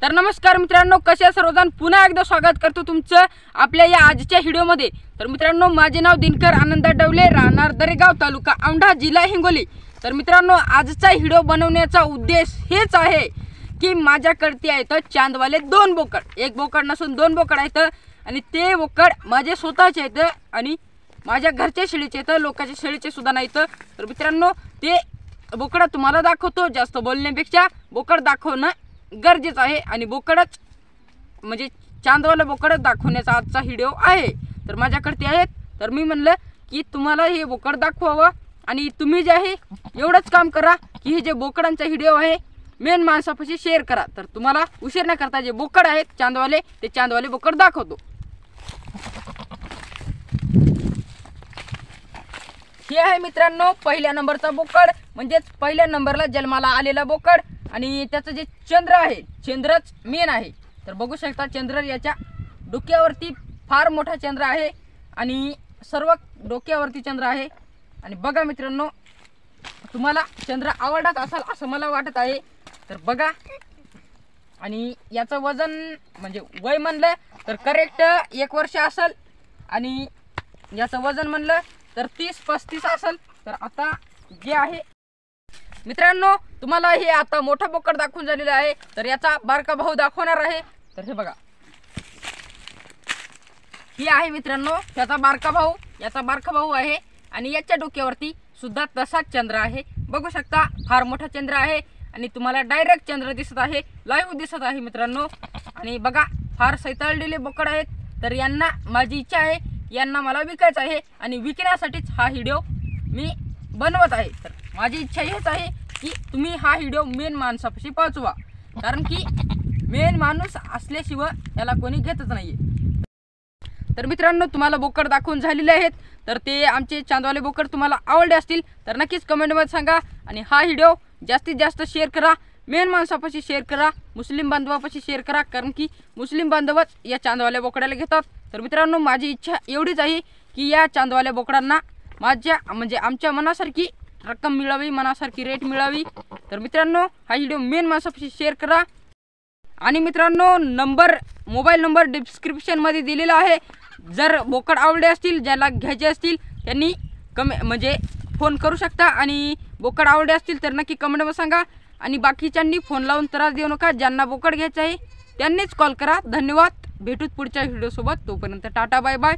तर नमस्कार मित्रांनो, कसे सर्वजण, पुन्हा एकदा स्वागत करतो तुमचं आपल्या या आजच्या व्हिडिओमध्ये। तर मित्रांनो, माझे नाव दिनकर आनंद डवले, राहणार दरेगाव, तालुका औंढा, जिल्हा हिंगोली। तर मित्रांनो, आजचा व्हिडिओ बनवण्याचा उद्देश हेच आहे की माझ्याकडे आहेत चांदवाले दोन बोकड, एक बोकड नसून दोन बोकड आहेत आणि ते बोकड माझे स्वतःचे आहेत आणि माझ्या घरच्या शेळीचे आहेत, लोकांच्या शेळीचे सुद्धा नाहीत। तर मित्रांनो, ते बोकड तुम्हाला दाखवतो। जास्त बोलण्यापेक्षा बोकड दाखवणं गरजेचं आहे आणि बोकडच म्हणजे चांदवाला बोकडच दाखवण्याचा आजचा व्हिडिओ आहे। तर माझ्याकडे ते आहेत, तर मी म्हणलं की तुम्हाला हे बोकड दाखवावं आणि तुम्ही जे आहे एवढंच काम करा की हे जे बोकडांचा व्हिडिओ आहे मेन माणसापाशी शेअर करा। तर तुम्हाला उशीर न करता जे बोकड आहेत चांदवाले, ते चांदवाले बोकड दाखवतो। हे आहे मित्रांनो पहिल्या नंबरचा बोकड, म्हणजे पहिल्या नंबरला जन्माला आलेला बोकड आणि त्याचं जे चंद्र आहे, चंद्रच मेन आहे। तर बघू शकता चंद्र याच्या डोक्यावरती फार मोठा चंद्र आहे आणि सर्व डोक्यावरती चंद्र आहे। आणि बघा मित्रांनो, तुम्हाला चंद्र आवडत असेल असं मला वाटत आहे। तर बघा, आणि याचं वजन म्हणजे वय म्हणलं तर करेक्ट 1 वर्ष असेल आणि याचं वजन म्हणलं तर 30-35 असेल। तर आता जे आहे मित्रांनो, तुम्हाला हे आता मोठा बोकड दाखवून झालेला आहे, तर याचा बारका भाऊ दाखवणार आहे। तर हे बघा, ही आहे मित्रांनो त्याचा बारका भाऊ, याचा बारका भाऊ आहे आणि याच्या डोक्यावरती सुद्धा तसाच चंद्र आहे। बघू शकता फार मोठा चंद्र आहे आणि तुम्हाला डायरेक्ट चंद्र दिसत आहे, लाईव्ह दिसत आहे मित्रांनो। आणि बघा, फार सैताळलेले बोकड आहेत। तर यांना माझी इच्छा आहे, यांना मला विकायचं आहे आणि विकण्यासाठीच हा व्हिडिओ मी बनवत आहे। तर माझी इच्छा हेच आहे की तुम्ही हा व्हिडिओ मेन माणसापाशी पोहोचवा, कारण की मेन माणूस असल्याशिवाय याला कोणी घेतच नाहीये। तर मित्रांनो, तुम्हाला बोकड दाखवून झालेले आहेत, तर ते आमचे चांदवाले बोकड तुम्हाला आवडले असतील तर नक्कीच कमेंटमध्ये सांगा आणि हा व्हिडिओ जास्तीत जास्त शेअर करा, मेन माणसापाशी शेअर करा, मुस्लिम बांधवापाशी शेअर करा, कारण की मुस्लिम बांधवच या चांदवाल्या बोकडाला घेतात। तर मित्रांनो, माझी इच्छा एवढीच आहे की या चांदवाल्या बोकडांना माझ्या म्हणजे आमच्या मनासारखी रक्कम मिळावी, मनासारखी रेट मिळावी। तर मित्रांनो, हा व्हिडिओ मेन माणसापाशी शेअर करा आणि मित्रांनो, मोबाईल नंबर डिस्क्रिप्शनमध्ये दिलेला आहे। जर बोकड आवडले असतील, ज्याला घ्यायचे असतील त्यांनी म्हणजे फोन करू शकता आणि बोकड आवडले असतील तर नक्की कमेंटमध्ये सांगा आणि बाकीच्यांनी फोन लावून त्रास देऊ नका। ज्यांना बोकड घ्यायचं आहे त्यांनीच कॉल करा। धन्यवाद, भेटूत पुढच्या व्हिडिओसोबत, तोपर्यंत टाटा बाय बाय।